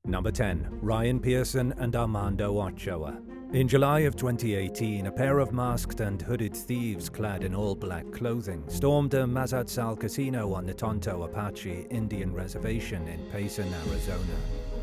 Number 10. Ryan Pearson and Armando Ochoa. In July of 2018, a pair of masked and hooded thieves clad in all-black clothing stormed a Mazatzal casino on the Tonto Apache Indian Reservation in Payson, Arizona.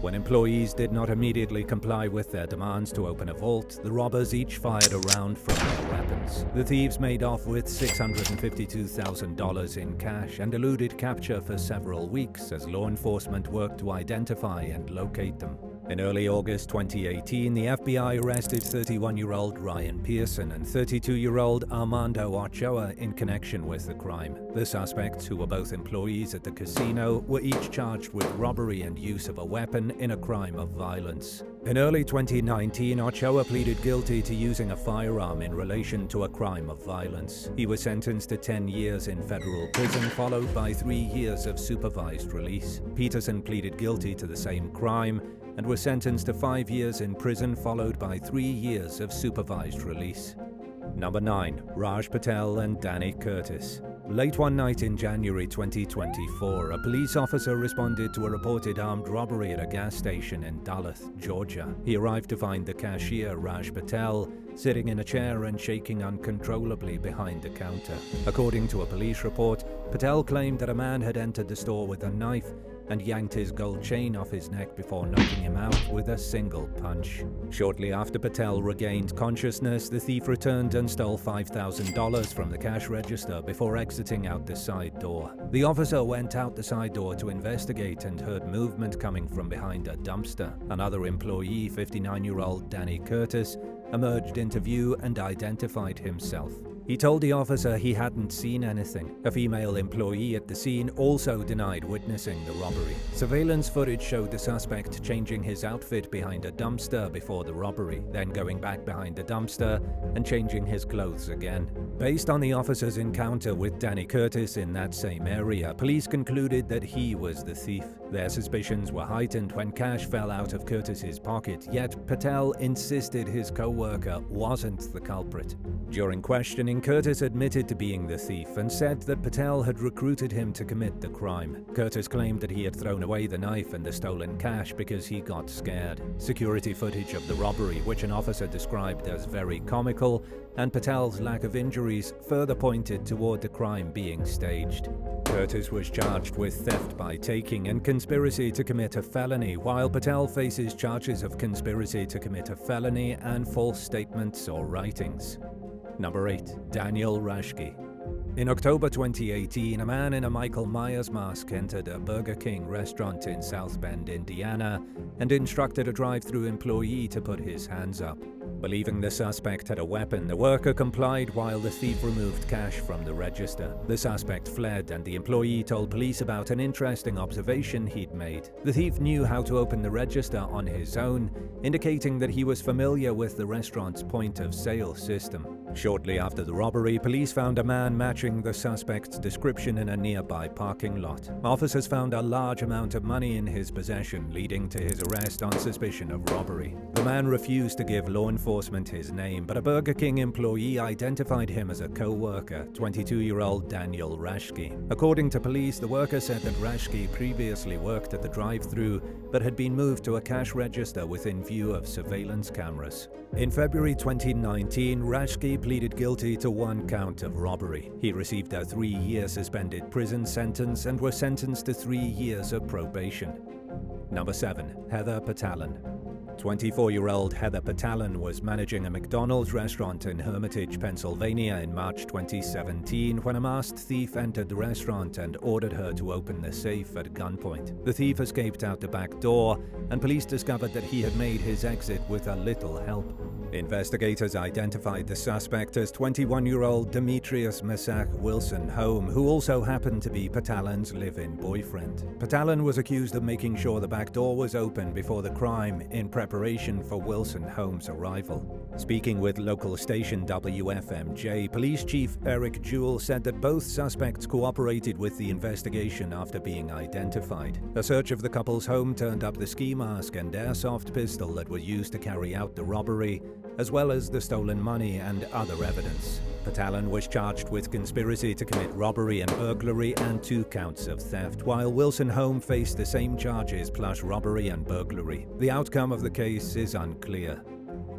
When employees did not immediately comply with their demands to open a vault, the robbers each fired a round from their weapons. The thieves made off with $652,000 in cash and eluded capture for several weeks as law enforcement worked to identify and locate them. In early August 2018, the FBI arrested 31-year-old Ryan Pearson and 32-year-old Armando Ochoa in connection with the crime. The suspects, who were both employees at the casino, were each charged with robbery and use of a weapon in a crime of violence. In early 2019, Ochoa pleaded guilty to using a firearm in relation to a crime of violence. He was sentenced to 10 years in federal prison, followed by 3 years of supervised release. Peterson pleaded guilty to the same crime and was sentenced to 5 years in prison, followed by 3 years of supervised release. Number 9. Raj Patel and Danny Curtis. Late one night in January 2024, a police officer responded to a reported armed robbery at a gas station in Duluth, Georgia. He arrived to find the cashier, Raj Patel, sitting in a chair and shaking uncontrollably behind the counter. According to a police report, Patel claimed that a man had entered the store with a knife and yanked his gold chain off his neck before knocking him out with a single punch. Shortly after Patel regained consciousness, the thief returned and stole $5,000 from the cash register before exiting out the side door. The officer went out the side door to investigate and heard movement coming from behind a dumpster. Another employee, 59-year-old Danny Curtis, emerged into view and identified himself. He told the officer he hadn't seen anything. A female employee at the scene also denied witnessing the robbery. Surveillance footage showed the suspect changing his outfit behind a dumpster before the robbery, then going back behind the dumpster and changing his clothes again. Based on the officer's encounter with Danny Curtis in that same area, police concluded that he was the thief. Their suspicions were heightened when cash fell out of Curtis's pocket, yet Patel insisted his co-worker wasn't the culprit. During questioning, Curtis admitted to being the thief and said that Patel had recruited him to commit the crime. Curtis claimed that he had thrown away the knife and the stolen cash because he got scared. Security footage of the robbery, which an officer described as very comical, and Patel's lack of injuries further pointed toward the crime being staged. Curtis was charged with theft by taking and conspiracy to commit a felony, while Patel faces charges of conspiracy to commit a felony and false statements or writings. Number 8. Daniel Rashke. In October 2018, a man in a Michael Myers mask entered a Burger King restaurant in South Bend, Indiana, and instructed a drive-thru employee to put his hands up. Believing the suspect had a weapon, the worker complied while the thief removed cash from the register. The suspect fled, and the employee told police about an interesting observation he'd made. The thief knew how to open the register on his own, indicating that he was familiar with the restaurant's point-of-sale system. Shortly after the robbery, police found a man matching the suspect's description in a nearby parking lot. Officers found a large amount of money in his possession, leading to his arrest on suspicion of robbery. The man refused to give law enforcement his name, but a Burger King employee identified him as a co-worker, 22-year-old Daniel Rashke. According to police, the worker said that Rashke previously worked at the drive-thru, but had been moved to a cash register within view of surveillance cameras. In February 2019, Rashke pleaded guilty to 1 count of robbery. He received a 3-year suspended prison sentence and was sentenced to 3 years of probation. Number 7. Heather Patalan. 24-year-old Heather Patalan was managing a McDonald's restaurant in Hermitage, Pennsylvania in March 2017 when a masked thief entered the restaurant and ordered her to open the safe at gunpoint. The thief escaped out the back door, and police discovered that he had made his exit with a little help. Investigators identified the suspect as 21-year-old Demetrius Mesach Wilson Home, who also happened to be Patalan's live-in boyfriend. Patalan was accused of making sure the back door was open before the crime in preparation for Wilson Home's arrival. Speaking with local station WFMJ, Police Chief Eric Jewell said that both suspects cooperated with the investigation after being identified. A search of the couple's home turned up the ski mask and airsoft pistol that was used to carry out the robbery, as well as the stolen money and other evidence. Patalon was charged with conspiracy to commit robbery and burglary and 2 counts of theft, while Wilson Home faced the same charges plus robbery and burglary. The outcome of the case is unclear.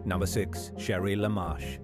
Number 6. Sherry LaMarche.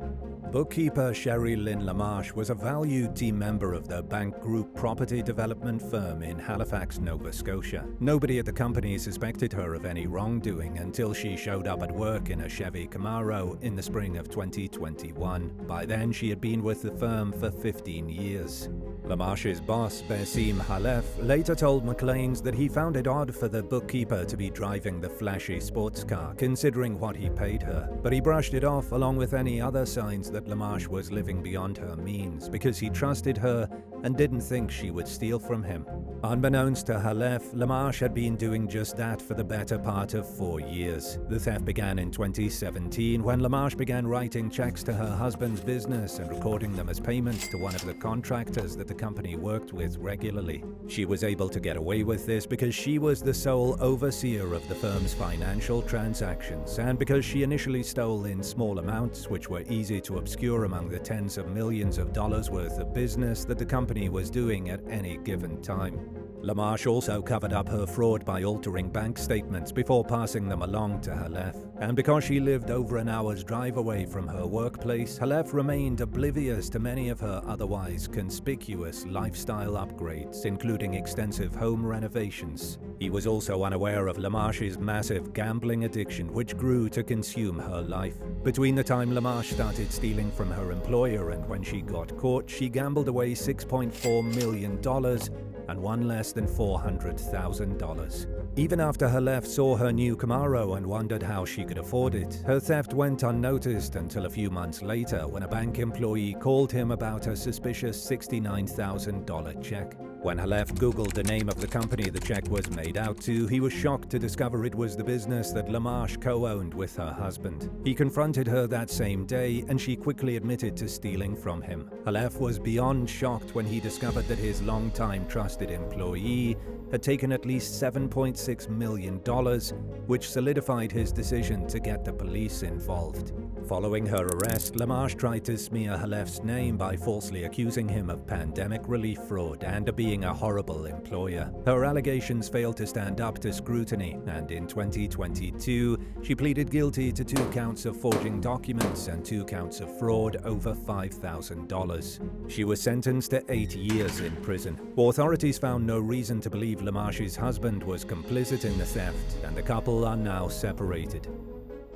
Bookkeeper Sherry Lynn LaMarche was a valued team member of the Bank Group property development firm in Halifax, Nova Scotia. Nobody at the company suspected her of any wrongdoing until she showed up at work in a Chevy Camaro in the spring of 2021. By then, she had been with the firm for 15 years. LaMarche's boss, Besim Halef, later told Maclean's that he found it odd for the bookkeeper to be driving the flashy sports car, considering what he paid her. But he brushed it off along with any other signs that LaMarche was living beyond her means because he trusted her and didn't think she would steal from him. Unbeknownst to Halef, LaMarche had been doing just that for the better part of 4 years. The theft began in 2017 when LaMarche began writing checks to her husband's business and recording them as payments to one of the contractors that the company worked with regularly. She was able to get away with this because she was the sole overseer of the firm's financial transactions and because she initially stole in small amounts which were easy to obscure among the tens of millions of dollars worth of business that the company was doing at any given time. LaMarche also covered up her fraud by altering bank statements before passing them along to Halef. And because she lived over an hour's drive away from her workplace, Halef remained oblivious to many of her otherwise conspicuous lifestyle upgrades, including extensive home renovations. He was also unaware of LaMarche's massive gambling addiction, which grew to consume her life. Between the time LaMarche started stealing from her employer and when she got caught, she gambled away $6.4 million and won less than $400,000. Even after Halef saw her new Camaro and wondered how she could afford it, her theft went unnoticed until a few months later when a bank employee called him about a suspicious $69,000 check. When Halef Googled the name of the company the check was made out to, he was shocked to discover it was the business that LaMarche co-owned with her husband. He confronted her that same day, and she quickly admitted to stealing from him. Halef was beyond shocked when he discovered that his longtime trusted employee had taken at least $7.6 million, which solidified his decision to get the police involved. Following her arrest, LaMarche tried to smear Halef's name by falsely accusing him of pandemic relief fraud and of being a horrible employer. Her allegations failed to stand up to scrutiny, and in 2022, she pleaded guilty to 2 counts of forging documents and 2 counts of fraud over $5,000. She was sentenced to 8 years in prison. Authorities found no reason to believe LaMarche's husband was complicit in the theft, and the couple are now separated.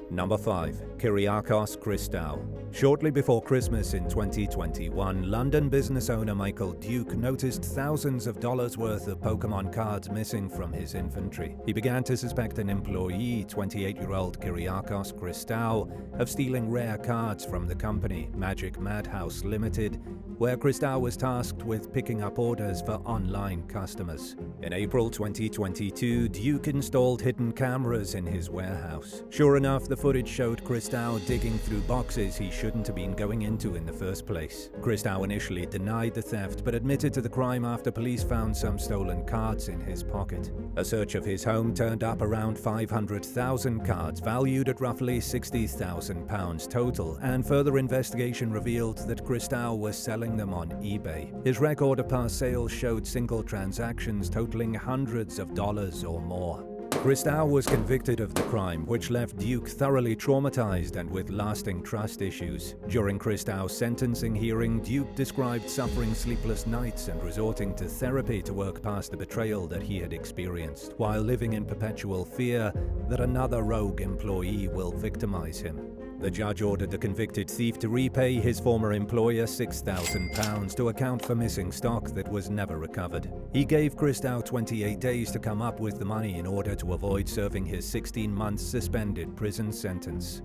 Number 5. Kyriakos Christou. Shortly before Christmas in 2021, London business owner Michael Duke noticed thousands of dollars worth of Pokemon cards missing from his inventory. He began to suspect an employee, 28-year-old Kyriakos Christou, of stealing rare cards from the company, Magic Madhouse Limited, where Christou was tasked with picking up orders for online customers. In April 2022, Duke installed hidden cameras in his warehouse. Sure enough, the footage showed Christou digging through boxes he shouldn't have been going into in the first place. Christou initially denied the theft, but admitted to the crime after police found some stolen cards in his pocket. A search of his home turned up around 500,000 cards, valued at roughly £60,000 total, and further investigation revealed that Christou was selling them on eBay. His record of past sales showed single transactions totaling hundreds of dollars or more. Christou was convicted of the crime, which left Duke thoroughly traumatized and with lasting trust issues. During Christou's sentencing hearing, Duke described suffering sleepless nights and resorting to therapy to work past the betrayal that he had experienced, while living in perpetual fear that another rogue employee will victimize him. The judge ordered the convicted thief to repay his former employer £6,000 to account for missing stock that was never recovered. He gave Christou 28 days to come up with the money in order to avoid serving his 16-month suspended prison sentence.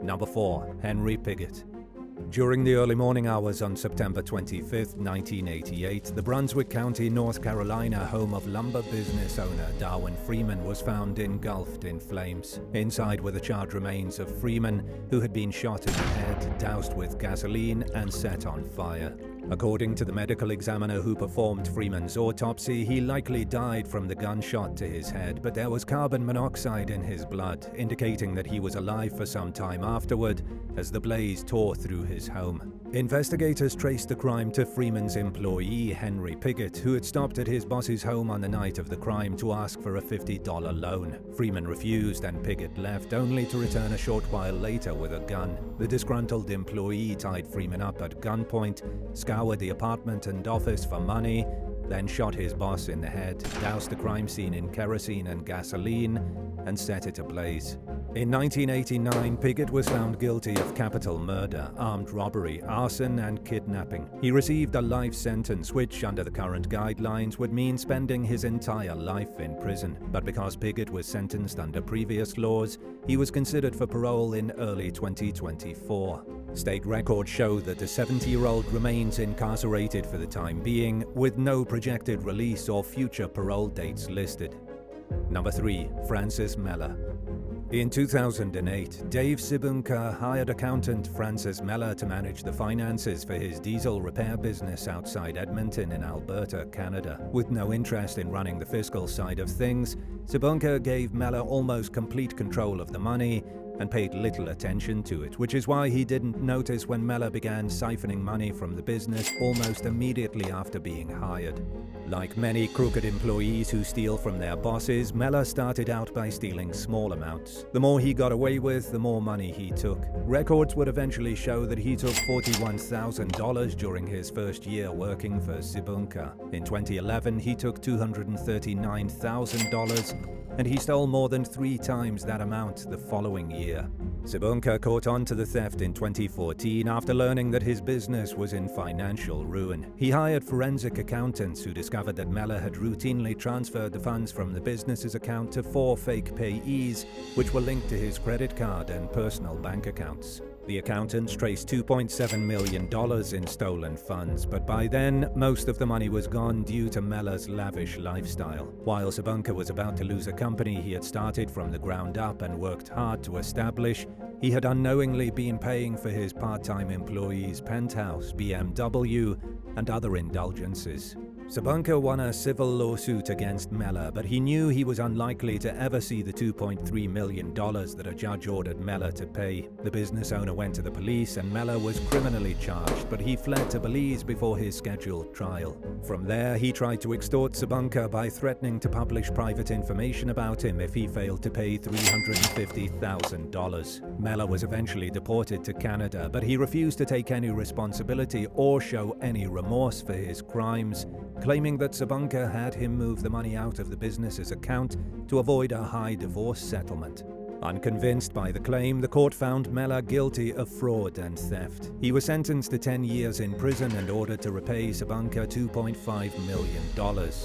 Number 4. Henry Piggott. During the early morning hours on September 25, 1988, the Brunswick County, North Carolina home of lumber business owner Darwin Freeman was found engulfed in flames. Inside were the charred remains of Freeman, who had been shot in the head, doused with gasoline, and set on fire. According to the medical examiner who performed Freeman's autopsy, he likely died from the gunshot to his head, but there was carbon monoxide in his blood, indicating that he was alive for some time afterward as the blaze tore through his home. Investigators traced the crime to Freeman's employee, Henry Piggott, who had stopped at his boss's home on the night of the crime to ask for a $50 loan. Freeman refused and Piggott left, only to return a short while later with a gun. The disgruntled employee tied Freeman up at gunpoint, scoured the apartment and office for money, then shot his boss in the head, doused the crime scene in kerosene and gasoline, and set it ablaze. In 1989, Piggott was found guilty of capital murder, armed robbery, arson, and kidnapping. He received a life sentence, which, under the current guidelines, would mean spending his entire life in prison. But because Piggott was sentenced under previous laws, he was considered for parole in early 2024. State records show that the 70-year-old remains incarcerated for the time being, with no projected release or future parole dates listed. Number 3. Francis Meller. In 2008, Dave Sibunka hired accountant Francis Meller to manage the finances for his diesel repair business outside Edmonton in Alberta, Canada. With no interest in running the fiscal side of things, Sibunka gave Meller almost complete control of the money and paid little attention to it, which is why he didn't notice when Meller began siphoning money from the business almost immediately after being hired. Like many crooked employees who steal from their bosses, Meller started out by stealing small amounts. The more he got away with, the more money he took. Records would eventually show that he took $41,000 during his first year working for Sibunka. In 2011, he took $239,000, and he stole more than 3 times that amount the following year. Sibunka caught on to the theft in 2014 after learning that his business was in financial ruin. He hired forensic accountants who discovered that Meller had routinely transferred the funds from the business's account to 4 fake payees, which were linked to his credit card and personal bank accounts. The accountants traced $2.7 million in stolen funds, but by then, most of the money was gone due to Meller's lavish lifestyle. While Sibunka was about to lose a company he had started from the ground up and worked hard to establish, he had unknowingly been paying for his part-time employees' penthouse, BMW, and other indulgences. Sibunka won a civil lawsuit against Meller, but he knew he was unlikely to ever see the $2.3 million that a judge ordered Meller to pay. The business owner went to the police and Meller was criminally charged, but he fled to Belize before his scheduled trial. From there, he tried to extort Sibunka by threatening to publish private information about him if he failed to pay $350,000. Meller was eventually deported to Canada, but he refused to take any responsibility or show any remorse for his crimes, claiming that Sibunka had him move the money out of the business's account to avoid a high divorce settlement. Unconvinced by the claim, the court found Meller guilty of fraud and theft. He was sentenced to 10 years in prison and ordered to repay Sibunka $2.5 million,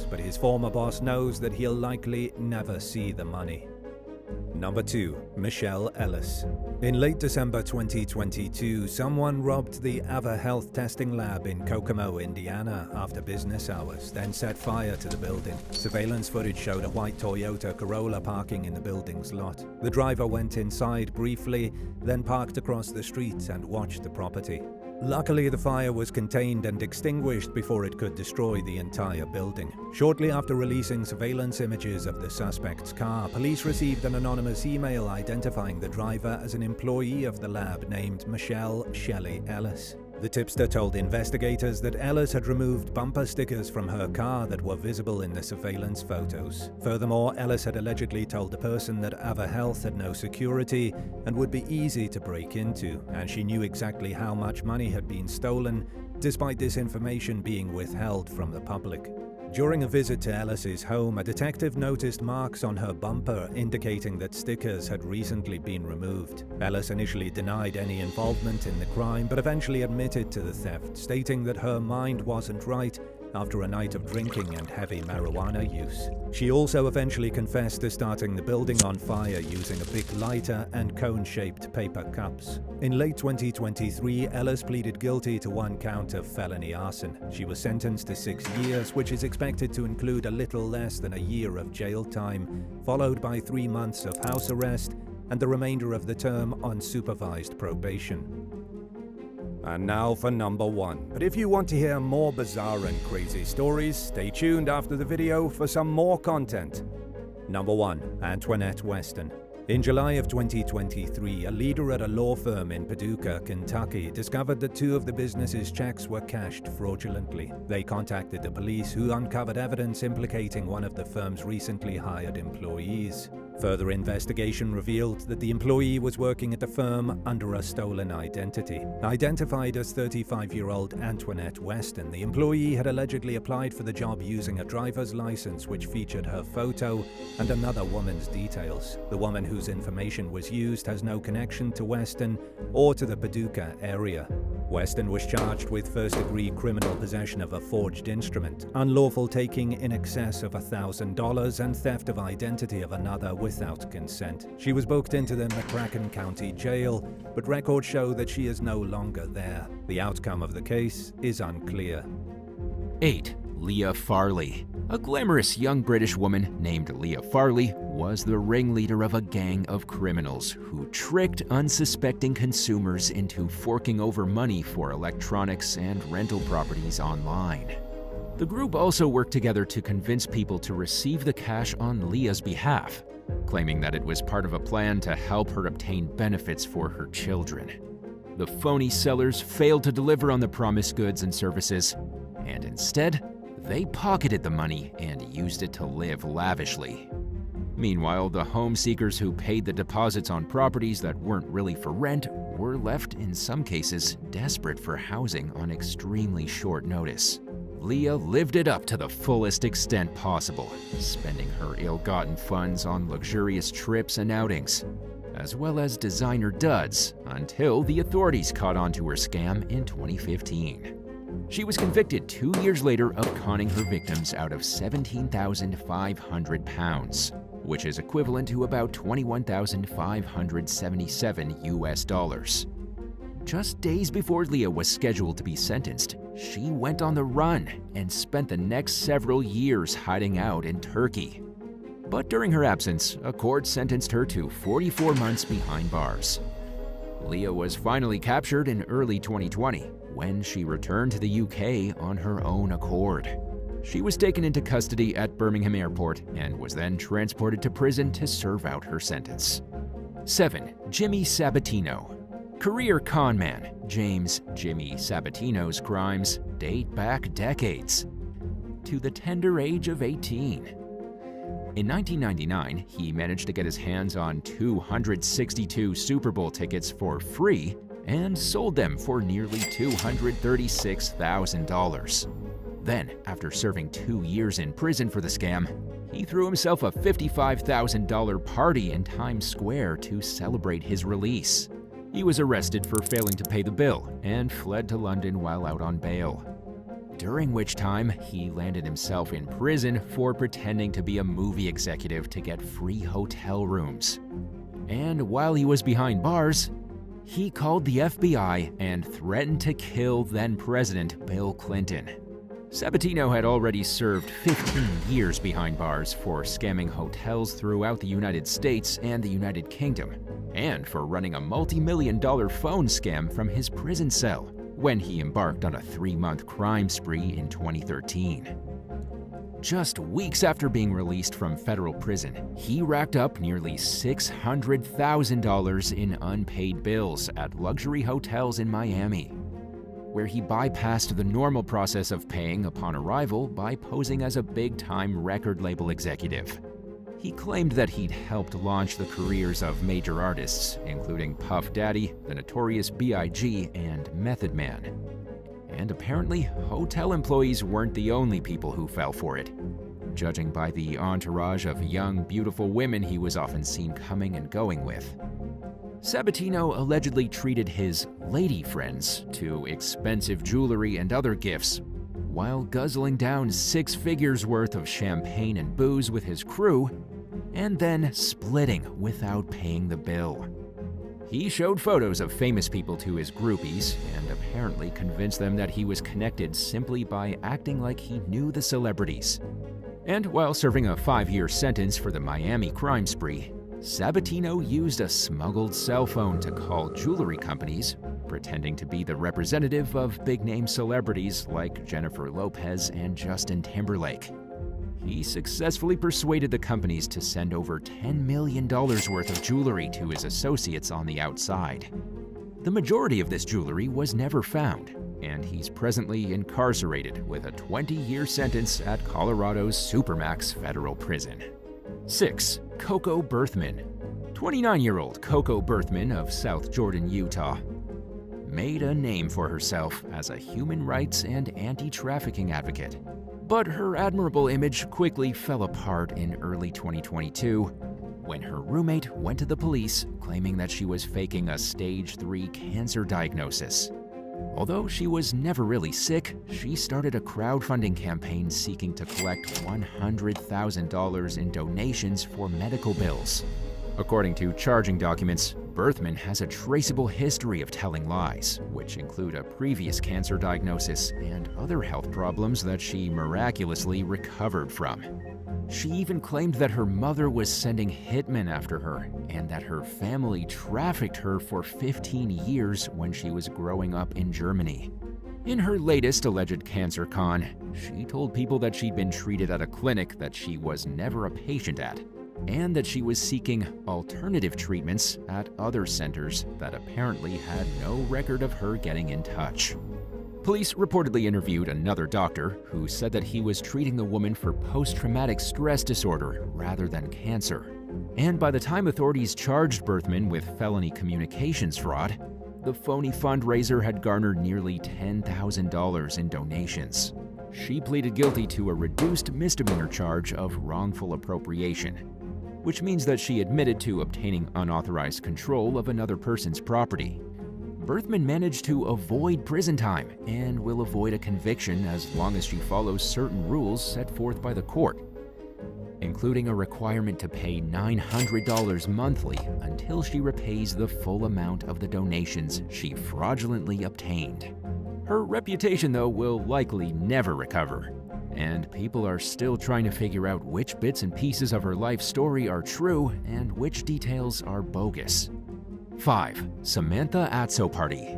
but his former boss knows that he'll likely never see the money. Number 2. Michelle Ellis. In late December 2022, someone robbed the Ava Health testing lab in Kokomo, Indiana after business hours, then set fire to the building. Surveillance footage showed a white Toyota Corolla parking in the building's lot. The driver went inside briefly, then parked across the street and watched the property. Luckily, the fire was contained and extinguished before it could destroy the entire building. Shortly after releasing surveillance images of the suspect's car, police received an anonymous email identifying the driver as an employee of the lab named Michelle Shelley Ellis. The tipster told investigators that Ellis had removed bumper stickers from her car that were visible in the surveillance photos. Furthermore, Ellis had allegedly told the person that Ava Health had no security and would be easy to break into, and she knew exactly how much money had been stolen, despite this information being withheld from the public. During a visit to Ellis's home, a detective noticed marks on her bumper indicating that stickers had recently been removed. Ellis initially denied any involvement in the crime, but eventually admitted to the theft, stating that her mind wasn't right after a night of drinking and heavy marijuana use. She also eventually confessed to starting the building on fire using a big lighter and cone-shaped paper cups. In late 2023, Ellis pleaded guilty to 1 count of felony arson. She was sentenced to 6 years, which is expected to include a little less than a year of jail time, followed by 3 months of house arrest and the remainder of the term on supervised probation. And now for number 1. But if you want to hear more bizarre and crazy stories, stay tuned after the video for some more content. Number 1. Antoinette Weston. In July of 2023, a leader at a law firm in Paducah, Kentucky, discovered that 2 of the business's checks were cashed fraudulently. They contacted the police, who uncovered evidence implicating one of the firm's recently hired employees. Further investigation revealed that the employee was working at the firm under a stolen identity. Identified as 35-year-old Antoinette Weston, the employee had allegedly applied for the job using a driver's license which featured her photo and another woman's details. The woman whose information was used has no connection to Weston or to the Paducah area. Weston was charged with first-degree criminal possession of a forged instrument, unlawful taking in excess of $1,000, and theft of identity of another without consent. She was booked into the McCracken County Jail, but records show that she is no longer there. The outcome of the case is unclear. 8. Leah Farley. A glamorous young British woman named Leah Farley was the ringleader of a gang of criminals who tricked unsuspecting consumers into forking over money for electronics and rental properties online. The group also worked together to convince people to receive the cash on Leah's behalf, claiming that it was part of a plan to help her obtain benefits for her children. The phony sellers failed to deliver on the promised goods and services, and instead, they pocketed the money and used it to live lavishly. Meanwhile, the home seekers who paid the deposits on properties that weren't really for rent were left, in some cases, desperate for housing on extremely short notice. Leah lived it up to the fullest extent possible, spending her ill-gotten funds on luxurious trips and outings, as well as designer duds, until the authorities caught on to her scam in 2015. She was convicted 2 years later of conning her victims out of £17,500, which is equivalent to about $21,577 US. Just days before Leah was scheduled to be sentenced, she went on the run and spent the next several years hiding out in Turkey. But during her absence, a court sentenced her to 44 months behind bars. Leah was finally captured in early 2020 when she returned to the UK on her own accord. She was taken into custody at Birmingham Airport and was then transported to prison to serve out her sentence. 7. Jimmy Sabatino. Career con man James Jimmy Sabatino's crimes date back decades, to the tender age of 18. In 1999, he managed to get his hands on 262 Super Bowl tickets for free and sold them for nearly $236,000. Then, after serving 2 years in prison for the scam, he threw himself a $55,000 party in Times Square to celebrate his release. He was arrested for failing to pay the bill and fled to London while out on bail, during which time he landed himself in prison for pretending to be a movie executive to get free hotel rooms. And while he was behind bars, he called the FBI and threatened to kill then-President Bill Clinton. Sabatino had already served 15 years behind bars for scamming hotels throughout the United States and the United Kingdom, and for running a multi-million-dollar phone scam from his prison cell when he embarked on a 3-month crime spree in 2013. Just weeks after being released from federal prison, he racked up nearly $600,000 in unpaid bills at luxury hotels in Miami, where he bypassed the normal process of paying upon arrival by posing as a big-time record label executive. He claimed that he'd helped launch the careers of major artists, including Puff Daddy, the Notorious B.I.G., and Method Man. And apparently, hotel employees weren't the only people who fell for it, judging by the entourage of young, beautiful women he was often seen coming and going with. Sabatino allegedly treated his lady friends to expensive jewelry and other gifts, while guzzling down 6 figures worth of champagne and booze with his crew, and then splitting without paying the bill. He showed photos of famous people to his groupies and apparently convinced them that he was connected simply by acting like he knew the celebrities. And while serving a 5-year sentence for the Miami crime spree, Sabatino used a smuggled cell phone to call jewelry companies, pretending to be the representative of big-name celebrities like Jennifer Lopez and Justin Timberlake. He successfully persuaded the companies to send over $10 million worth of jewelry to his associates on the outside. The majority of this jewelry was never found, and he's presently incarcerated with a 20-year sentence at Colorado's Supermax Federal Prison. 6. Coco Berthman. 29-year-old Coco Berthman of South Jordan, Utah, made a name for herself as a human rights and anti-trafficking advocate. But her admirable image quickly fell apart in early 2022 when her roommate went to the police claiming that she was faking a stage 3 cancer diagnosis. Although she was never really sick, she started a crowdfunding campaign seeking to collect $100,000 in donations for medical bills. According to charging documents, Berthman has a traceable history of telling lies, which include a previous cancer diagnosis and other health problems that she miraculously recovered from. She even claimed that her mother was sending hitmen after her and that her family trafficked her for 15 years when she was growing up in Germany. In her latest alleged cancer con, she told people that she'd been treated at a clinic that she was never a patient at, and that she was seeking alternative treatments at other centers that apparently had no record of her getting in touch. Police reportedly interviewed another doctor who said that he was treating the woman for post-traumatic stress disorder rather than cancer. And by the time authorities charged Berthman with felony communications fraud, the phony fundraiser had garnered nearly $10,000 in donations. She pleaded guilty to a reduced misdemeanor charge of wrongful appropriation, which means that she admitted to obtaining unauthorized control of another person's property. Berthman managed to avoid prison time and will avoid a conviction as long as she follows certain rules set forth by the court, including a requirement to pay $900 monthly until she repays the full amount of the donations she fraudulently obtained. Her reputation, though, will likely never recover, and people are still trying to figure out which bits and pieces of her life story are true and which details are bogus. 5. Samantha Atso Party.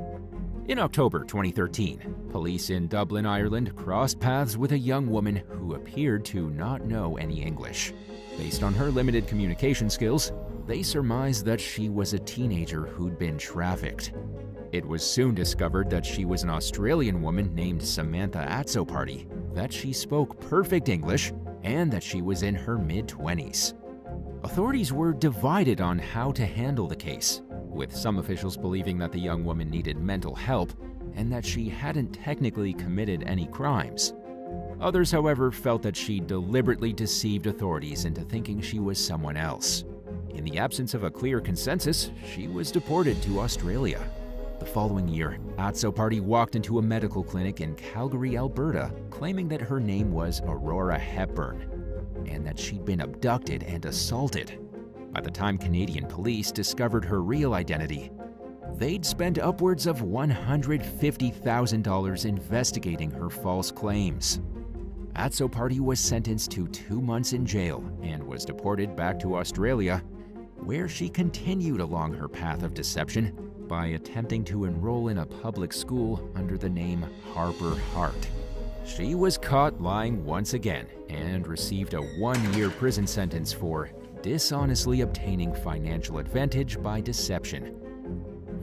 In October 2013, police in Dublin, Ireland crossed paths with a young woman who appeared to not know any English. Based on her limited communication skills, they surmised that she was a teenager who'd been trafficked. It was soon discovered that she was an Australian woman named Samantha Atso Party, that she spoke perfect English, and that she was in her mid-20s. Authorities were divided on how to handle the case, with some officials believing that the young woman needed mental help and that she hadn't technically committed any crimes. Others, however, felt that she deliberately deceived authorities into thinking she was someone else. In the absence of a clear consensus, she was deported to Australia. The following year, Atso Party walked into a medical clinic in Calgary, Alberta, claiming that her name was Aurora Hepburn and that she'd been abducted and assaulted. By the time Canadian police discovered her real identity, they'd spent upwards of $150,000 investigating her false claims. Atso Party was sentenced to 2 months in jail and was deported back to Australia, where she continued along her path of deception by attempting to enroll in a public school under the name Harper Hart. She was caught lying once again and received a 1-year prison sentence for dishonestly obtaining financial advantage by deception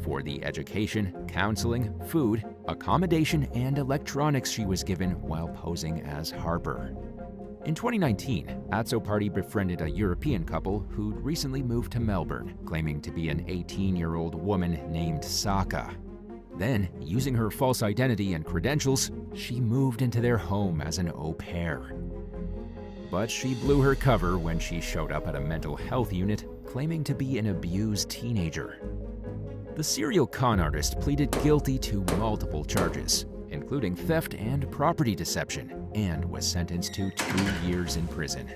for the education, counseling, food, accommodation, and electronics she was given while posing as Harper. In 2019, Atso Party befriended a European couple who'd recently moved to Melbourne, claiming to be an 18-year-old woman named Saka. Then, using her false identity and credentials, she moved into their home as an au pair. But she blew her cover when she showed up at a mental health unit, claiming to be an abused teenager. The serial con artist pleaded guilty to multiple charges, including theft and property deception, and was sentenced to 2 years in prison.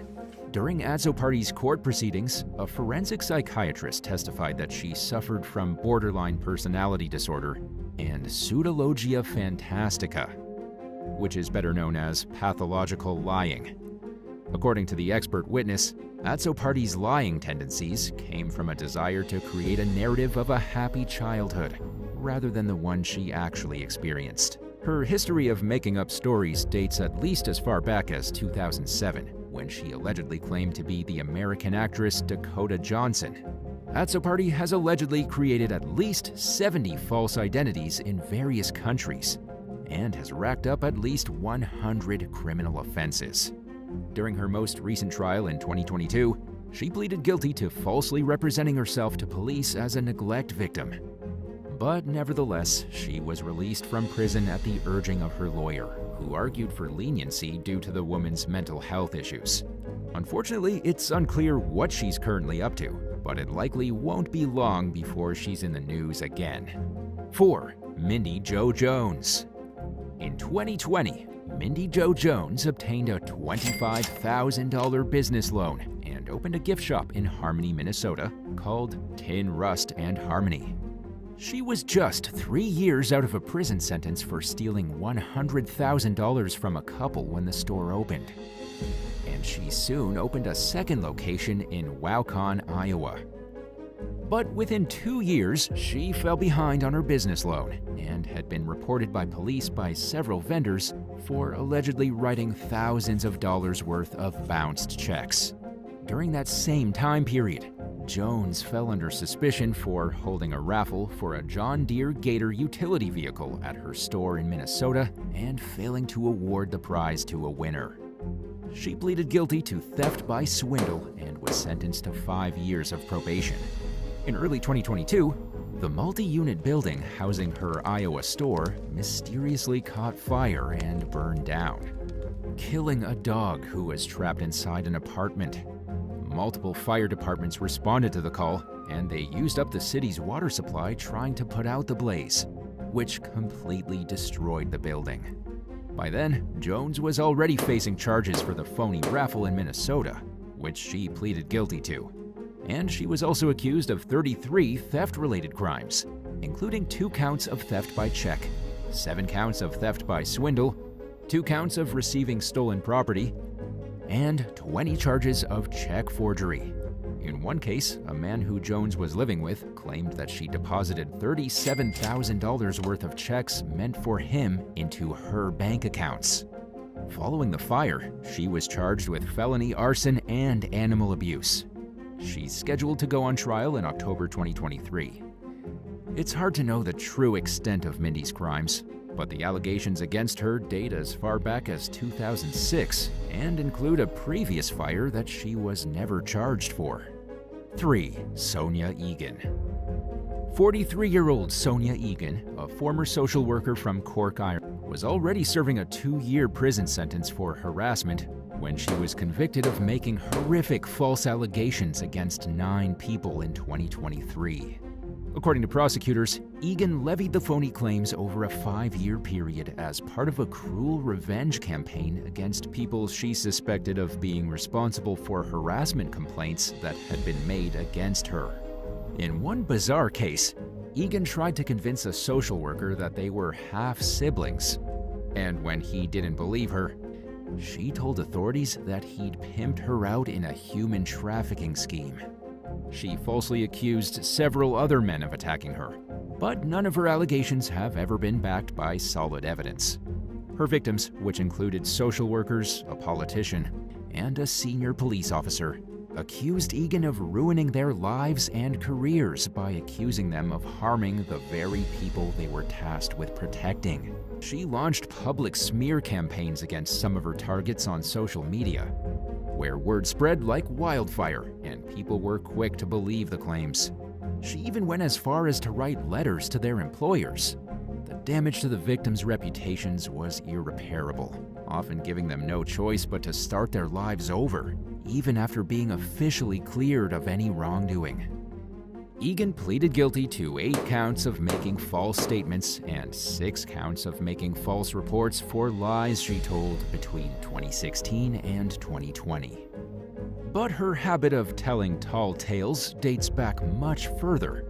During Atso Party's court proceedings, a forensic psychiatrist testified that she suffered from borderline personality disorder and pseudologia fantastica, which is better known as pathological lying. According to the expert witness, Atso Party's lying tendencies came from a desire to create a narrative of a happy childhood, rather than the one she actually experienced. Her history of making up stories dates at least as far back as 2007, when she allegedly claimed to be the American actress Dakota Johnson. Azzopardi has allegedly created at least 70 false identities in various countries and has racked up at least 100 criminal offenses. During her most recent trial in 2022, she pleaded guilty to falsely representing herself to police as a neglect victim. But nevertheless, she was released from prison at the urging of her lawyer, who argued for leniency due to the woman's mental health issues. Unfortunately, it's unclear what she's currently up to, but it likely won't be long before she's in the news again. 4. Mindy Jo Jones. In 2020, Mindy Jo Jones obtained a $25,000 business loan and opened a gift shop in Harmony, Minnesota called Tin Rust and Harmony. She was just 3 years out of a prison sentence for stealing $100,000 from a couple when the store opened. And she soon opened a second location in Waukon, Iowa. But within 2 years, she fell behind on her business loan and had been reported by police by several vendors for allegedly writing thousands of dollars worth of bounced checks. During that same time period, Jones fell under suspicion for holding a raffle for a John Deere Gator utility vehicle at her store in Minnesota and failing to award the prize to a winner. She pleaded guilty to theft by swindle and was sentenced to 5 years of probation. In early 2022, the multi-unit building housing her Iowa store mysteriously caught fire and burned down, killing a dog who was trapped inside an apartment. Multiple fire departments responded to the call, and they used up the city's water supply trying to put out the blaze, which completely destroyed the building. By then, Jones was already facing charges for the phony raffle in Minnesota, which she pleaded guilty to. And she was also accused of 33 theft-related crimes, including 2 counts of theft by check, 7 counts of theft by swindle, 2 counts of receiving stolen property, and 20 charges of check forgery. In one case, a man who Jones was living with claimed that she deposited $37,000 worth of checks meant for him into her bank accounts. Following the fire, she was charged with felony arson and animal abuse. She's scheduled to go on trial in October 2023. It's hard to know the true extent of Mindy's crimes, but the allegations against her date as far back as 2006 and include a previous fire that she was never charged for. 3. Sonia Egan. 43-year-old Sonia Egan, a former social worker from Cork, Ireland, was already serving a 2-year prison sentence for harassment when she was convicted of making horrific false allegations against 9 people in 2023. According to prosecutors, Egan levied the phony claims over a 5-year period as part of a cruel revenge campaign against people she suspected of being responsible for harassment complaints that had been made against her. In one bizarre case, Egan tried to convince a social worker that they were half-siblings, and when he didn't believe her, she told authorities that he'd pimped her out in a human trafficking scheme. She falsely accused several other men of attacking her, but none of her allegations have ever been backed by solid evidence. Her victims, which included social workers, a politician, and a senior police officer, accused Egan of ruining their lives and careers by accusing them of harming the very people they were tasked with protecting. She launched public smear campaigns against some of her targets on social media, where word spread like wildfire and people were quick to believe the claims. She even went as far as to write letters to their employers. The damage to the victims' reputations was irreparable, often giving them no choice but to start their lives over, even after being officially cleared of any wrongdoing. Egan pleaded guilty to 8 counts of making false statements and 6 counts of making false reports for lies she told between 2016 and 2020. But her habit of telling tall tales dates back much further.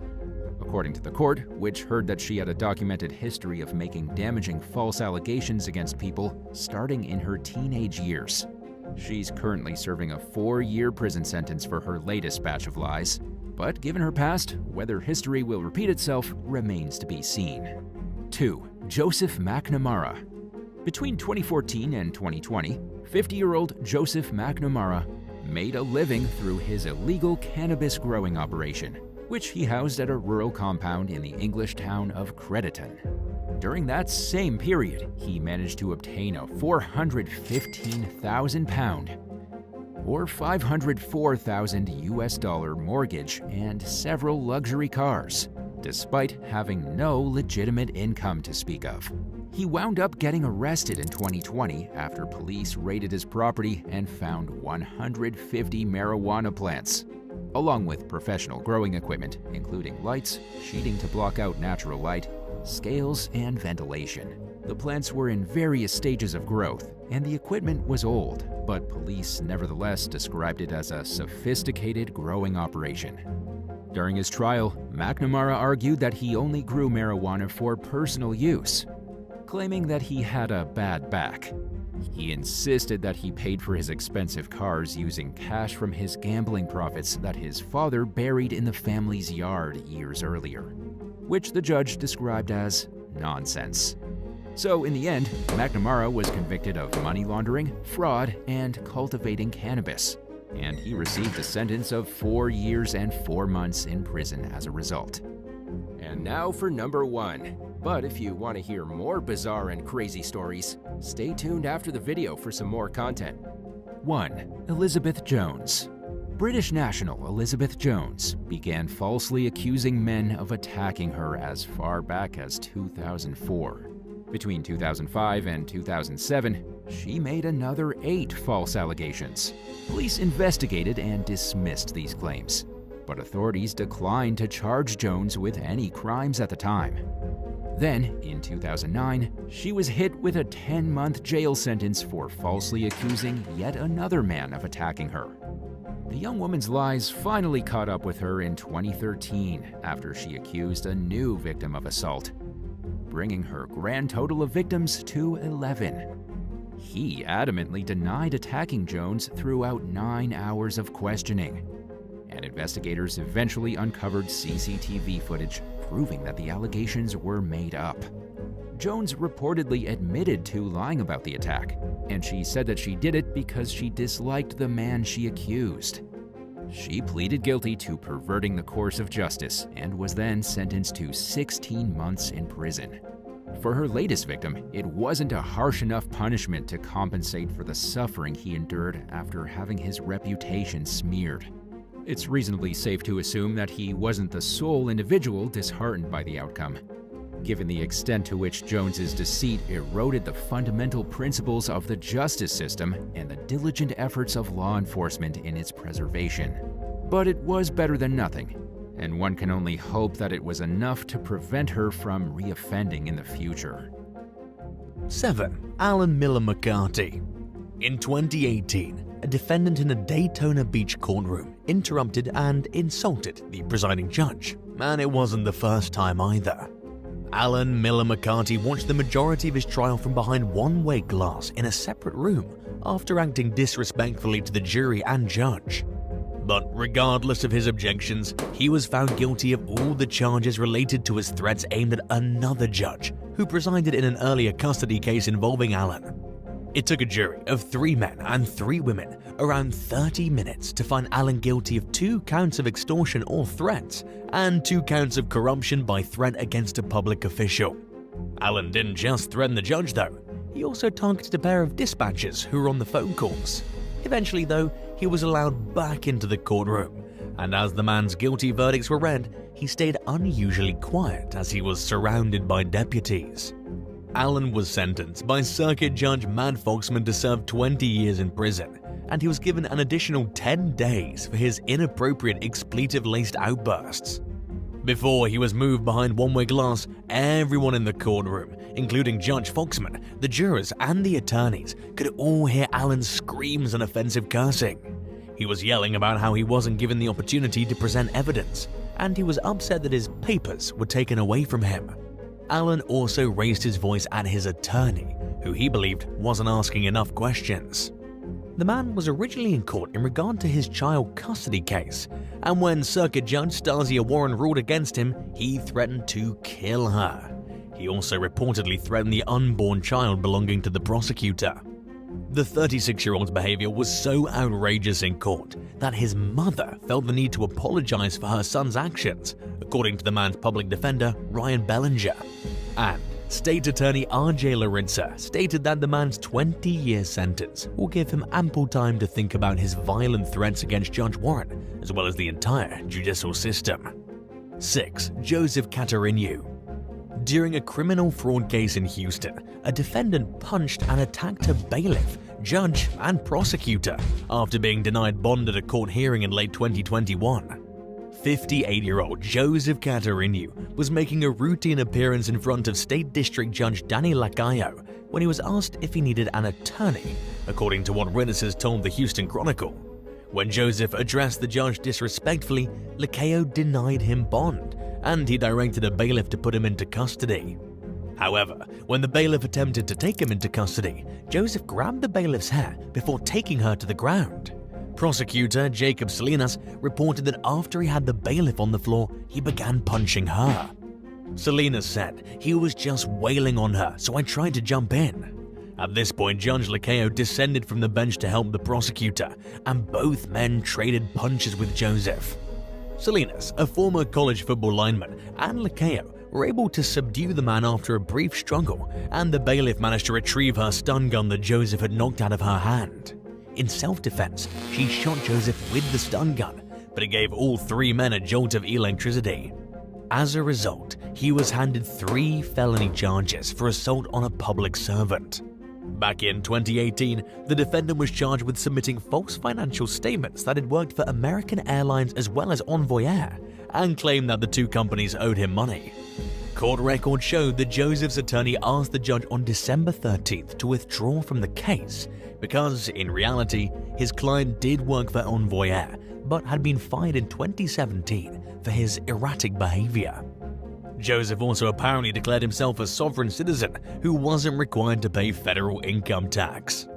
According to the court, which heard that she had a documented history of making damaging false allegations against people starting in her teenage years. She's currently serving a 4-year prison sentence for her latest batch of lies, But given her past, whether history will repeat itself remains to be seen. 2. Joseph McNamara. Between 2014 and 2020, 50-year-old Joseph McNamara made a living through his illegal cannabis growing operation, which he housed at a rural compound in the English town of Crediton. During that same period, he managed to obtain a £415,000 or $504,000 mortgage and several luxury cars, despite having no legitimate income to speak of. He wound up getting arrested in 2020 after police raided his property and found 150 marijuana plants, along with professional growing equipment, including lights, sheeting to block out natural light, scales, and ventilation. The plants were in various stages of growth, and the equipment was old, but police nevertheless described it as a sophisticated growing operation. During his trial, McNamara argued that he only grew marijuana for personal use, claiming that he had a bad back. He insisted that he paid for his expensive cars using cash from his gambling profits that his father buried in the family's yard years earlier, which the judge described as nonsense. So in the end, McNamara was convicted of money laundering, fraud, and cultivating cannabis, and he received a sentence of 4 years and 4 months in prison as a result. And now for number 1. But if you want to hear more bizarre and crazy stories, stay tuned after the video for some more content. 1. Elizabeth Jones. British national Elizabeth Jones began falsely accusing men of attacking her as far back as 2004. Between 2005 and 2007, she made another 8 false allegations. Police investigated and dismissed these claims, but authorities declined to charge Jones with any crimes at the time. Then, in 2009, she was hit with a 10-month jail sentence for falsely accusing yet another man of attacking her. The young woman's lies finally caught up with her in 2013 after she accused a new victim of assault, bringing her grand total of victims to 11. He adamantly denied attacking Jones throughout 9 hours of questioning, and investigators eventually uncovered CCTV footage proving that the allegations were made up. Jones reportedly admitted to lying about the attack, and she said that she did it because she disliked the man she accused. She pleaded guilty to perverting the course of justice and was then sentenced to 16 months in prison. For her latest victim, it wasn't a harsh enough punishment to compensate for the suffering he endured after having his reputation smeared. It's reasonably safe to assume that he wasn't the sole individual disheartened by the outcome, given the extent to which Jones's deceit eroded the fundamental principles of the justice system and the diligent efforts of law enforcement in its preservation. But it was better than nothing, and one can only hope that it was enough to prevent her from reoffending in the future. 7. Alan Miller McCarty. In 2018, a defendant in a Daytona Beach courtroom interrupted and insulted the presiding judge, and it wasn't the first time either. Alan Miller McCarty watched the majority of his trial from behind one-way glass in a separate room after acting disrespectfully to the jury and judge. But regardless of his objections, he was found guilty of all the charges related to his threats aimed at another judge who presided in an earlier custody case involving Alan. It took a jury of 3 men and 3 women around 30 minutes to find Alan guilty of 2 counts of extortion or threats and 2 counts of corruption by threat against a public official. Alan didn't just threaten the judge though, he also targeted a pair of dispatchers who were on the phone calls. Eventually though, he was allowed back into the courtroom, and as the man's guilty verdicts were read, he stayed unusually quiet as he was surrounded by deputies. Alan was sentenced by Circuit Judge Matt Foxman to serve 20 years in prison, and he was given an additional 10 days for his inappropriate expletive-laced outbursts. Before he was moved behind one-way glass, everyone in the courtroom, including Judge Foxman, the jurors, and the attorneys, could all hear Alan's screams and offensive cursing. He was yelling about how he wasn't given the opportunity to present evidence, and he was upset that his papers were taken away from him. Alan also raised his voice at his attorney, who he believed wasn't asking enough questions. The man was originally in court in regard to his child custody case, and when Circuit Judge Stasia Warren ruled against him, he threatened to kill her. He also reportedly threatened the unborn child belonging to the prosecutor. The 36-year-old's behavior was so outrageous in court that his mother felt the need to apologize for her son's actions, according to the man's public defender, Ryan Bellinger. And State Attorney R.J. Laritza stated that the man's 20-year sentence will give him ample time to think about his violent threats against Judge Warren, as well as the entire judicial system. 6. Joseph Catarineau. During a criminal fraud case in Houston, a defendant punched and attacked a bailiff, judge, and prosecutor after being denied bond at a court hearing in late 2021. 58-year-old Joseph Catarineau was making a routine appearance in front of State District Judge Danny Lacayo when he was asked if he needed an attorney, according to what witnesses told the Houston Chronicle. When Joseph addressed the judge disrespectfully, Lacayo denied him bond, and he directed a bailiff to put him into custody. However, when the bailiff attempted to take him into custody, Joseph grabbed the bailiff's hair before taking her to the ground. Prosecutor Jacob Salinas reported that after he had the bailiff on the floor, he began punching her. Salinas said, "He was just wailing on her, so I tried to jump in." At this point, Judge Lacayo descended from the bench to help the prosecutor, and both men traded punches with Joseph. Salinas, a former college football lineman, and Lacayo were able to subdue the man after a brief struggle, and the bailiff managed to retrieve her stun gun that Joseph had knocked out of her hand. In self-defense, she shot Joseph with the stun gun, but it gave all three men a jolt of electricity. As a result, he was handed 3 felony charges for assault on a public servant. Back in 2018, the defendant was charged with submitting false financial statements that had worked for American Airlines as well as Envoy Air, and claimed that the two companies owed him money. Court records showed that Joseph's attorney asked the judge on December 13th to withdraw from the case because, in reality, his client did work for Envoy Air but had been fired in 2017 for his erratic behavior. Joseph also apparently declared himself a sovereign citizen who wasn't required to pay federal income tax.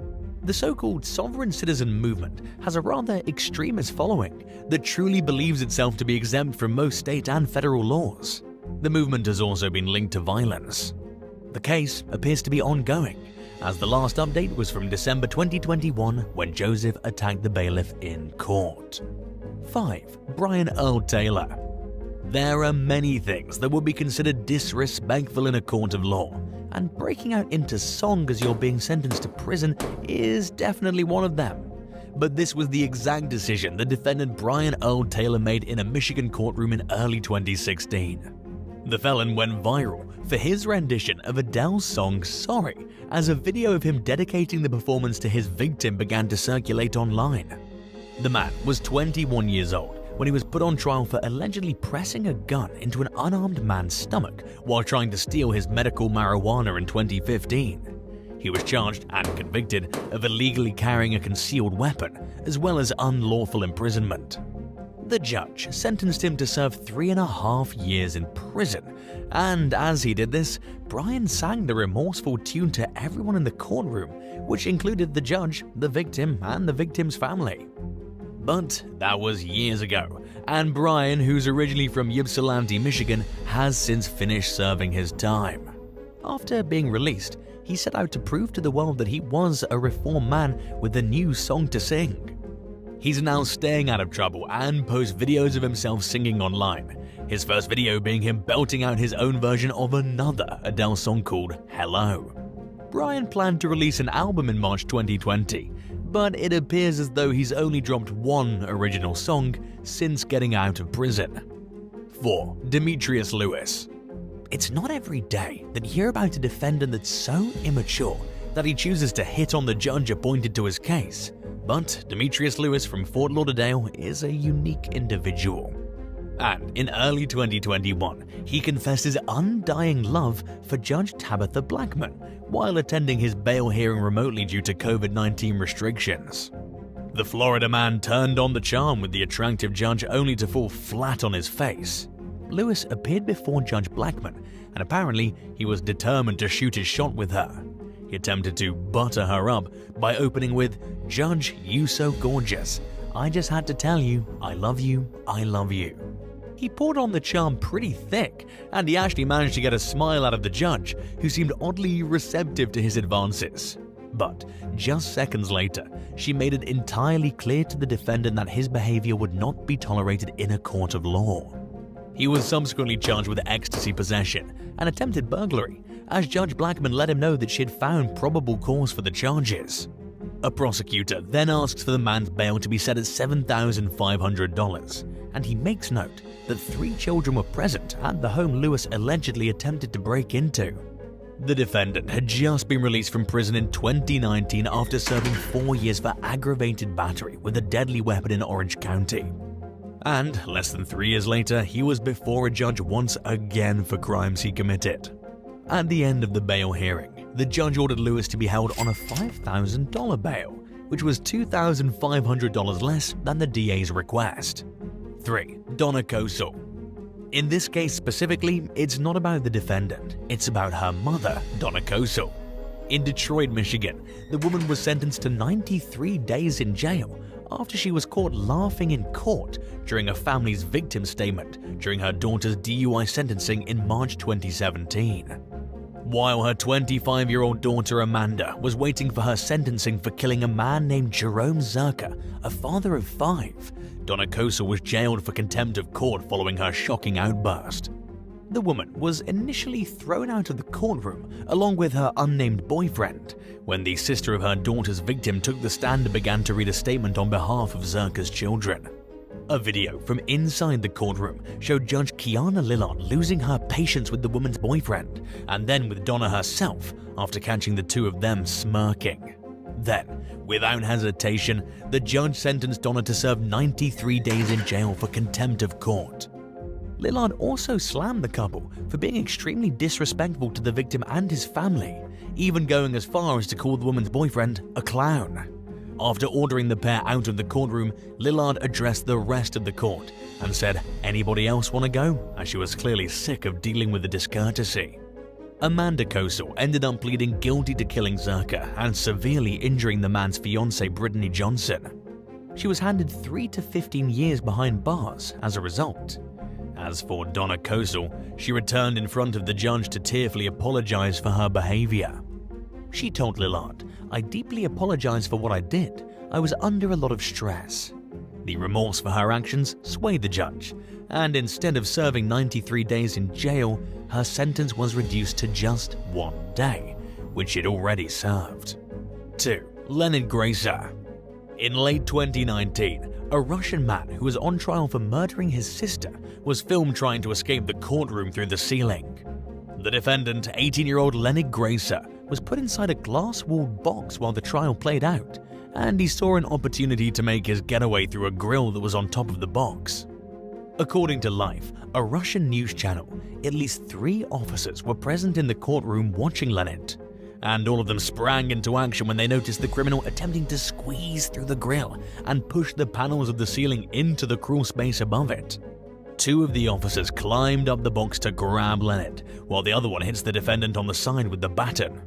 The so-called sovereign citizen movement has a rather extremist following that truly believes itself to be exempt from most state and federal laws. The movement has also been linked to violence. The case appears to be ongoing, as the last update was from December 2021 when Joseph attacked the bailiff in court. 5. Brian Earl Taylor. There are many things that would be considered disrespectful in a court of law, and breaking out into song as you're being sentenced to prison is definitely one of them. But this was the exact decision the defendant Brian Earl Taylor made in a Michigan courtroom in early 2016. The felon went viral for his rendition of Adele's song Sorry, as a video of him dedicating the performance to his victim began to circulate online. The man was 21 years old when he was put on trial for allegedly pressing a gun into an unarmed man's stomach while trying to steal his medical marijuana in 2015. He was charged and convicted of illegally carrying a concealed weapon, as well as unlawful imprisonment. The judge sentenced him to serve 3.5 years in prison, and as he did this, Brian sang the remorseful tune to everyone in the courtroom, which included the judge, the victim, and the victim's family. But that was years ago, and Brian, who's originally from Ypsilanti, Michigan, has since finished serving his time. After being released, he set out to prove to the world that he was a reformed man with a new song to sing. He's now staying out of trouble and posts videos of himself singing online, his first video being him belting out his own version of another Adele song called Hello. Brian planned to release an album in March 2020, but it appears as though he's only dropped one original song since getting out of prison. 4. Demetrius Lewis. It's not every day that you hear about a defendant that's so immature that he chooses to hit on the judge appointed to his case, but Demetrius Lewis from Fort Lauderdale is a unique individual. And in early 2021, he confessed his undying love for Judge Tabitha Blackman while attending his bail hearing remotely due to COVID-19 restrictions. The Florida man turned on the charm with the attractive judge only to fall flat on his face. Lewis appeared before Judge Blackman, and apparently he was determined to shoot his shot with her. he attempted to butter her up by opening with, "Judge, you so gorgeous. I just had to tell you, I love you, I love you." He poured on the charm pretty thick, and he actually managed to get a smile out of the judge, who seemed oddly receptive to his advances. But just seconds later, she made it entirely clear to the defendant that his behavior would not be tolerated in a court of law. He was subsequently charged with ecstasy possession and attempted burglary, as Judge Blackman let him know that she had found probable cause for the charges. A prosecutor then asks for the man's bail to be set at $7,500, and he makes note that 3 children were present at the home Lewis allegedly attempted to break into. The defendant had just been released from prison in 2019 after serving 4 years for aggravated battery with a deadly weapon in Orange County. And less than 3 years later, he was before a judge once again for crimes he committed. At the end of the bail hearing, the judge ordered Lewis to be held on a $5,000 bail, which was $2,500 less than the DA's request. 3. Donna Kosel. In this case specifically, it's not about the defendant, it's about her mother, Donna Kosel. In Detroit, Michigan, the woman was sentenced to 93 days in jail after she was caught laughing in court during a family's victim statement during her daughter's DUI sentencing in March 2017. While her 25-year-old daughter Amanda was waiting for her sentencing for killing a man named Jerome Zerka, a father of 5, Donna Kosel was jailed for contempt of court following her shocking outburst. The woman was initially thrown out of the courtroom along with her unnamed boyfriend when the sister of her daughter's victim took the stand and began to read a statement on behalf of Zerka's children. A video from inside the courtroom showed Judge Kiana Lillard losing her patience with the woman's boyfriend and then with Donna herself after catching the two of them smirking. Then, without hesitation, the judge sentenced Donna to serve 93 days in jail for contempt of court. Lillard also slammed the couple for being extremely disrespectful to the victim and his family, even going as far as to call the woman's boyfriend a clown. After ordering the pair out of the courtroom, Lillard addressed the rest of the court and said, "Anybody else want to go?" as she was clearly sick of dealing with the discourtesy. Amanda Kosel ended up pleading guilty to killing Zerka and severely injuring the man's fiancée Brittany Johnson. She was handed 3 to 15 years behind bars as a result. As for Donna Kosel, she returned in front of the judge to tearfully apologize for her behavior. She told Lillard, "I deeply apologize for what I did. I was under a lot of stress." The remorse for her actions swayed the judge, and instead of serving 93 days in jail, her sentence was reduced to just 1 day, which she'd already served. 2. Leonard Gracer. In late 2019, a Russian man who was on trial for murdering his sister was filmed trying to escape the courtroom through the ceiling. The defendant, 18-year-old Leonard Gracer, was put inside a glass-walled box while the trial played out, and he saw an opportunity to make his getaway through a grill that was on top of the box. According to Life, a Russian news channel, at least 3 officers were present in the courtroom watching Leonard, and all of them sprang into action when they noticed the criminal attempting to squeeze through the grill and push the panels of the ceiling into the crawl space above it. 2 of the officers climbed up the box to grab Leonard, while the other one hits the defendant on the side with the baton.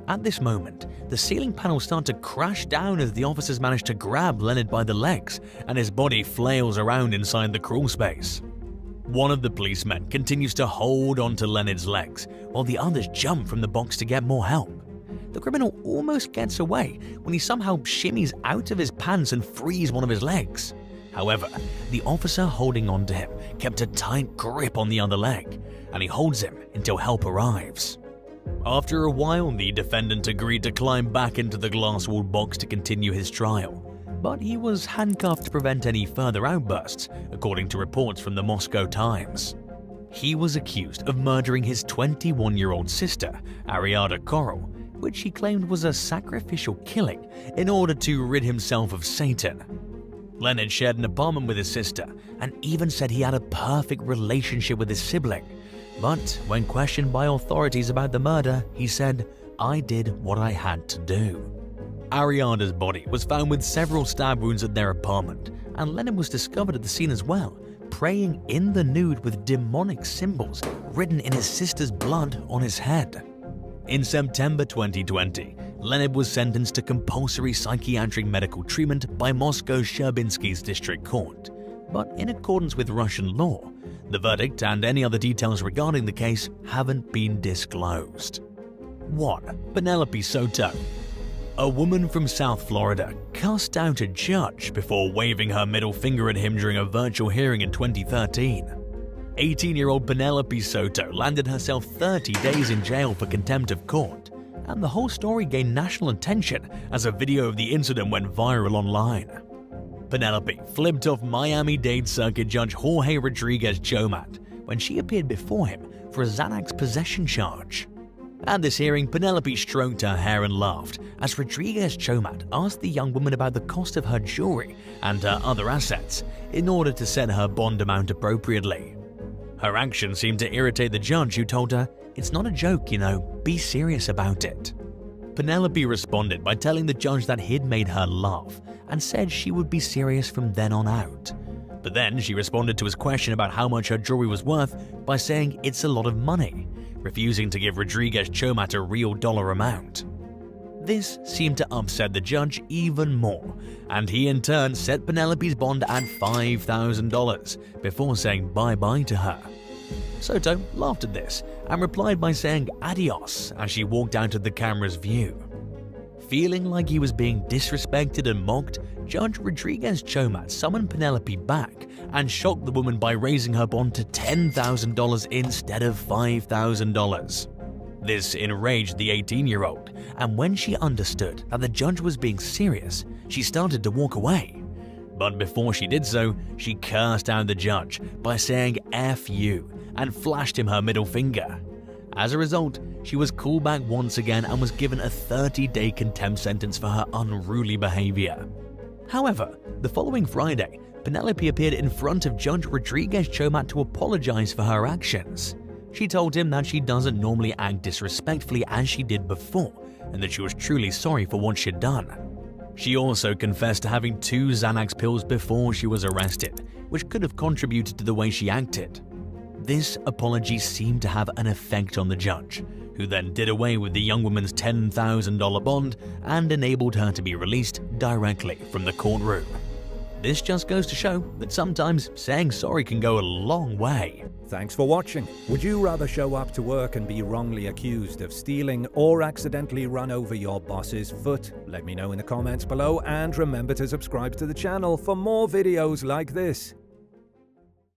At this moment, the ceiling panels start to crash down as the officers manage to grab Leonard by the legs, and his body flails around inside the crawl space. One of the policemen continues to hold onto Leonard's legs, while the others jump from the box to get more help. The criminal almost gets away when he somehow shimmies out of his pants and frees one of his legs. However, the officer holding onto him kept a tight grip on the other leg, and he holds him until help arrives. After a while, the defendant agreed to climb back into the glass-walled box to continue his trial, but he was handcuffed to prevent any further outbursts, according to reports from the Moscow Times. He was accused of murdering his 21-year-old sister, Ariada Korol, which he claimed was a sacrificial killing in order to rid himself of Satan. Leonard shared an apartment with his sister and even said he had a perfect relationship with his sibling. But when questioned by authorities about the murder, he said, "I did what I had to do." Ariada's body was found with several stab wounds at their apartment, and Leonard was discovered at the scene as well, praying in the nude with demonic symbols written in his sister's blood on his head. In September 2020, Leonid was sentenced to compulsory psychiatric medical treatment by Moscow's Sherbinski's district court. But in accordance with Russian law, the verdict and any other details regarding the case haven't been disclosed. 1. Penelope Soto. A woman from South Florida cussed out a judge before waving her middle finger at him during a virtual hearing in 2013. 18-year-old Penelope Soto landed herself 30 days in jail for contempt of court, and the whole story gained national attention as a video of the incident went viral online. Penelope flipped off Miami-Dade Circuit Judge Jorge Rodriguez Chomat when she appeared before him for a Xanax possession charge. At this hearing, Penelope stroked her hair and laughed as Rodriguez Chomat asked the young woman about the cost of her jewelry and her other assets in order to set her bond amount appropriately. Her actions seemed to irritate the judge, who told her, "It's not a joke, be serious about it." Penelope responded by telling the judge that he'd made her laugh and said she would be serious from then on out. But then she responded to his question about how much her jewelry was worth by saying it's a lot of money, refusing to give Rodriguez Chomat a real dollar amount. This seemed to upset the judge even more, and he in turn set Penelope's bond at $5,000 before saying bye-bye to her. Soto laughed at this and replied by saying adios as she walked out of the camera's view. Feeling like he was being disrespected and mocked, Judge Rodriguez Chomat summoned Penelope back and shocked the woman by raising her bond to $10,000 instead of $5,000. This enraged the 18-year-old, and when she understood that the judge was being serious, she started to walk away. But before she did so, she cursed out the judge by saying "F you" and flashed him her middle finger. As a result, she was called back once again and was given a 30-day contempt sentence for her unruly behavior. However, the following Friday, Penelope appeared in front of Judge Rodriguez Chomat to apologize for her actions. She told him that she doesn't normally act disrespectfully as she did before, and that she was truly sorry for what she'd done. She also confessed to having 2 Xanax pills before she was arrested, which could have contributed to the way she acted. This apology seemed to have an effect on the judge, who then did away with the young woman's $10,000 bond and enabled her to be released directly from the courtroom. This just goes to show that sometimes saying sorry can go a long way. Thanks for watching. Would you rather show up to work and be wrongly accused of stealing or accidentally run over your boss's foot? Let me know in the comments below, and remember to subscribe to the channel for more videos like this.